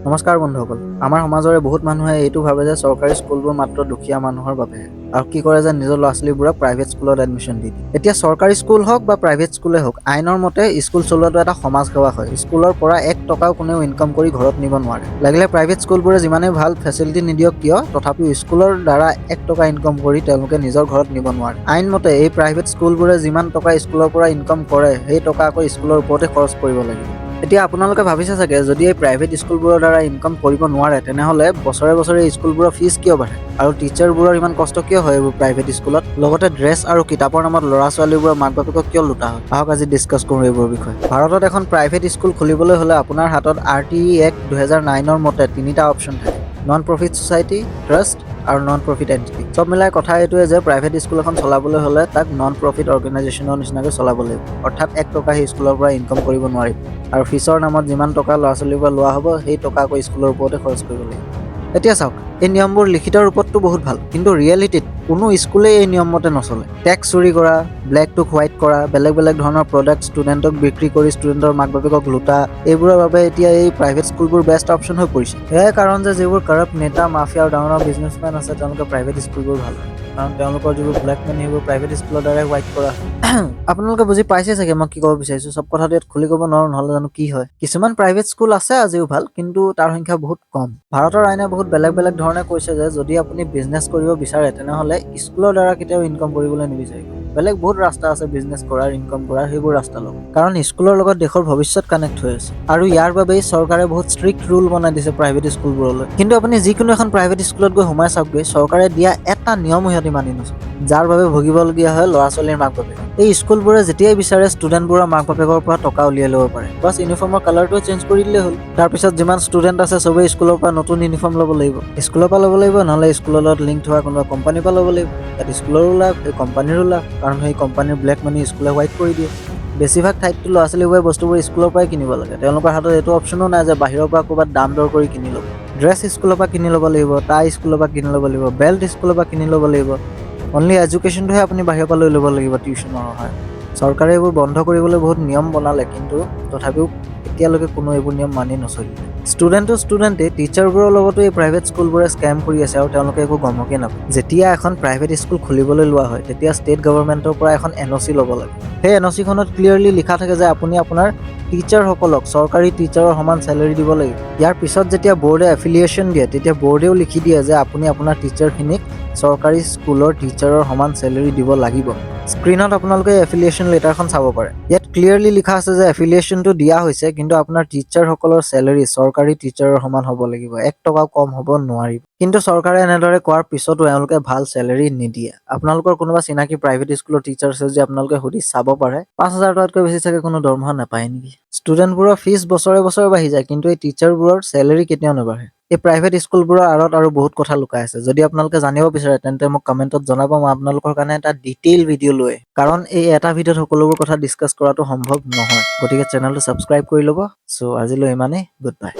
নমস্কাৰ বন্ধুসকল, আমাৰ সমাজৰে বহুত মানুহে এইটো ভাবে যে চৰকাৰী স্কুলবোৰ মাত্ৰ দুখীয়া মানুহৰ বাবেহে আৰু কি কৰে যে নিজৰ ল'ৰা-ছোৱালীবোৰক প্ৰাইভেট স্কুলত এডমিশ্যন দি দিয়ে। এতিয়া চৰকাৰী স্কুল হওক বা প্ৰাইভেট স্কুলে হওক, আইনৰ মতে স্কুল চলোৱাটো এটা সমাজ সেৱা হয়। স্কুলৰ পৰা 1 টকাও কোনেও ইনকাম কৰি ঘৰত নিব নোৱাৰে। লাগিলে প্ৰাইভেট স্কুলবোৰে যিমানেই ভাল ফেচিলিটি নিদিয়ক কিয়, তথাপিও স্কুলৰ দ্বাৰা 1 টকা ইনকাম কৰি তেওঁলোকে নিজৰ ঘৰত নিব নোৱাৰে। আইন মতে এই প্ৰাইভেট স্কুলবোৰে যিমান টকা স্কুলৰ পৰা ইনকাম কৰে, সেই টকা আকৌ স্কুলৰ ওপৰতে খৰচ কৰিব লাগিব। এতিয়া আপোনালোকে ভাবিছে চাগে, যদি এই প্ৰাইভেট স্কুলবোৰৰ দ্বাৰা ইনকাম কৰিব নোৱাৰে, তেনেহ'লে বছৰে বছৰে স্কুলবোৰৰ ফিজ কিয় বাঢ়ে আৰু টিচাৰবোৰৰ ইমান কষ্ট কিয় হয় এইবোৰ প্ৰাইভেট স্কুলত? লগতে ড্ৰেছ আৰু কিতাপৰ নামত ল'ৰা-ছোৱালীবোৰৰ মাক-বাপেকক কিয় লুটা হয়? আহক আজি ডিছকাছ কৰোঁ এইবোৰৰ বিষয়ে। ভাৰতত এখন প্ৰাইভেট স্কুল খুলিবলৈ হ'লে আপোনাৰ হাতত RTE Act 2009ৰ মতে 3টা অপশ্যন থাকে: নন প্ৰফিট ছ'চাইটি, ট্ৰাষ্ট আৰু নন প্ৰফিট এণ্টিটি। চব মিলাই কথা এইটোৱে যে প্ৰাইভেট স্কুল এখন চলাবলৈ হ'লে তাক নন প্ৰফিট অৰ্গেনাইজেশ্যনৰ নিচিনাকৈ চলাব লাগিব। অৰ্থাৎ 1 টকা সেই স্কুলৰ পৰা ইনকাম কৰিব নোৱাৰিব আৰু ফিছৰ নামত যিমান টকা ল'ৰা-ছোৱালীৰ পৰা লোৱা হ'ব, সেই টকা আকৌ স্কুলৰ ওপৰতে খৰচ কৰিব লাগিব। এতিয়া চাওক, এই নিয়মবোৰ লিখিত ৰূপতটো বহুত ভাল, কিন্তু ৰিয়েলিটিত কোনো স্কুলেই এই নিয়ম মতে নচলে। টেক্স চুৰি কৰা, ব্লেকটোক হোৱাইট কৰা, বেলেগ বেলেগ ধৰণৰ প্ৰডাক্ট ষ্টুডেণ্টক বিক্ৰী কৰি ষ্টুডেণ্টৰ মাক-বাপেকক লুটা, এইবোৰৰ বাবে এতিয়া এই প্ৰাইভেট স্কুলবোৰ বেষ্ট অপশ্যন হৈ পৰিছে। এয়াই কাৰণ যে যিবোৰ কাৰাপ্ট নেতা, মাফিয়া আৰু ডাঙৰ ডাঙৰ বিজনেছমেন আছে, তেওঁলোকে প্ৰাইভেট স্কুলবোৰ ভাল পায়। কাৰণ তেওঁলোকৰ যিবোৰ ব্লেক মানি সেইবোৰ প্ৰাইভেট স্কুলৰ দ্বাৰাই হোৱাইট কৰা হয়। আপোনালোকে বুজি পাইছে চাগে মই কি ক'ব বিচাৰিছোঁ। চব কথাটো ইয়াত খুলি ক'ব নোৱাৰোঁ, নহ'লে জানো কি হয়। কিছুমান প্ৰাইভেট স্কুল আছে আজিও ভাল, কিন্তু তাৰ সংখ্যা বহুত কম। ভাৰতৰ আইনে বহুত বেলেগ বেলেগ ধৰণে কৈছে যে যদি আপুনি বিজনেছ কৰিব বিচাৰে, তেনেহ'লে স্কুলৰ দ্বাৰা কেতিয়াও ইনকাম কৰিবলৈ নিবিচাৰিব। বেলেগ বহুত ৰাস্তা আছে বিজনেছ কৰাৰ, ইনকাম কৰাৰ, সেইবোৰ ৰাস্তা লওক। কাৰণ স্কুলৰ লগত দেশৰ ভৱিষ্যত কানেক্ট হৈ আছে। আৰু ইয়াৰ বাবেই চৰকাৰে বহুত ষ্ট্ৰিক্ট ৰুল বনাই দিছে প্ৰাইভেট স্কুলবোৰলৈ। কিন্তু আপুনি যিকোনো এখন প্ৰাইভেট স্কুলত গৈ সোমাই চাওকগৈ, চৰকাৰে দিয়া এটা নিয়ম সিহঁতি মানি নচলে, যাৰ বাবে ভুগিবলগীয়া হয় ল'ৰা-ছোৱালীৰ মাক-বাপেক। এই স্কুলবোৰে যেতিয়াই বিচাৰে ষ্টুডেণ্টবোৰৰ মাক-বাপেকৰ পৰা টকা উলিয়াই ল'ব পাৰে। বাছ ইউনিফৰ্মৰ কালাৰটো চেঞ্জ কৰি দিলেই হ'ল। তাৰপিছত যিমান ষ্টুডেণ্ট আছে চবেই স্কুলৰ পৰা নতুন ইউনিফৰ্ম ল'ব লাগিব। স্কুলৰ পৰা ল'ব লাগিব, নহ'লে স্কুলৰ লগত লিংক থকা কোনোবা কোম্পানীৰ পৰা ল'ব লাগিব। তাত স্কুলৰো লাভ, সেই কোম্পানীৰো লাভ, কাৰণ সেই কোম্পানীৰ ব্লেক মানি স্কুলে হোৱাইট কৰি দিয়ে। বেছিভাগ ঠাইততো ল'ৰা-ছোৱালীবোৰে বস্তুবোৰ স্কুলৰ পৰাই কিনিব লাগে। তেওঁলোকৰ হাতত এইটো অপশ্যনো নাই যে বাহিৰৰ পৰা ক'ৰবাত দাম দৰ কৰি কিনি ল'ব। ড্ৰেছ স্কুলৰ পৰা কিনি ল'ব লাগিব, টাই স্কুলৰ পৰা কিনি ল'ব লাগিব, বেল্ট স্কুলৰ পৰা কিনি ল'ব লাগিব। অনলি এডুকেশ্যনটোহে আপুনি বাহিৰৰ পৰা লৈ ল'ব লাগিব টিউশ্যনৰ সহায়ত। চৰকাৰে এইবোৰ বন্ধ কৰিবলৈ বহুত নিয়ম বনালে, কিন্তু তথাপিও এতিয়ালৈকে কোনো এইবোৰ নিয়ম মানি নচলিলে। ষ্টুডেণ্টেই টিচাৰবোৰৰ লগতো এই প্ৰাইভেট স্কুলবোৰে স্কেম কৰি আছে আৰু তেওঁলোকে একো গমকে নাপায়। যেতিয়া এখন প্ৰাইভেট স্কুল খুলিবলৈ লোৱা হয়, তেতিয়া ষ্টেট গভৰ্ণমেণ্টৰ পৰা এখন NOC ল'ব লাগে। সেই NOCখনত ক্লিয়াৰলি লিখা থাকে যে আপুনি আপোনাৰ টিচাৰসকলক চৰকাৰী টিচাৰৰ সমান চেলেৰি দিব লাগিব। ইয়াৰ পিছত যেতিয়া বৰ্ডে এফিলিয়েশ্যন দিয়ে, তেতিয়া বৰ্ডেও লিখি দিয়ে যে আপুনি আপোনাৰ টিচাৰখিনিক চৰকাৰী স্কুলৰ টিচাৰৰ সমান চেলেৰি দিব লাগিব। স্ক্ৰীনত আপোনালোকে এফিলিয়েশ্যন লেটাৰখন চাব পাৰে। ইয়াত ক্লিয়াৰলি লিখা আছে যে এফিলিয়েশ্যনটো দিয়া হৈছে, কিন্তু আপোনাৰ টিচাৰসকলৰ চেলেৰি চৰকাৰী টিচাৰৰ সমান হ'ব লাগিব, 1 টকাও কম হ'ব নোৱাৰিব। কিন্তু চৰকাৰে এনেদৰে কোৱাৰ পিছতো এওঁলোকে ভাল চেলেৰি নিদিয়ে। আপোনালোকৰ কোনোবা চিনাকি প্ৰাইভেট স্কুলৰ টিচাৰ আছে যদি আপোনালোকে সুধি চাব পাৰে, 5,000 টকাতকৈ বেছি চাগে কোনো দৰমহা নাপায় নেকি। ষ্টুডেণ্টবোৰৰ ফিজ বছৰে বছৰে বাঢ়ি যায়, কিন্তু এই টিচাৰবোৰৰ চেলেৰি কেতিয়াও নাবাঢ়ে। এই প্ৰাইভেট স্কুলবোৰৰ আঁৰত আৰু বহুত কথা লুকাই আছে। যদি আপোনালোকে জানিব বিচাৰে, তেন্তে মোক কমেণ্টত জনাব, মই আপোনালোকৰ কাৰণে এটা ডিটেইল ভিডিঅ' লৈ আহিম। কাৰণ এই এটা ভিডিঅ'ত সকলোবোৰ কথা ডিছকাছ কৰাটো সম্ভৱ নহয়। গতিকে চেনেলটো ছাবস্ক্ৰাইব কৰি ল'ব। চ' আজিলৈ ইমানেই, গুড বাই।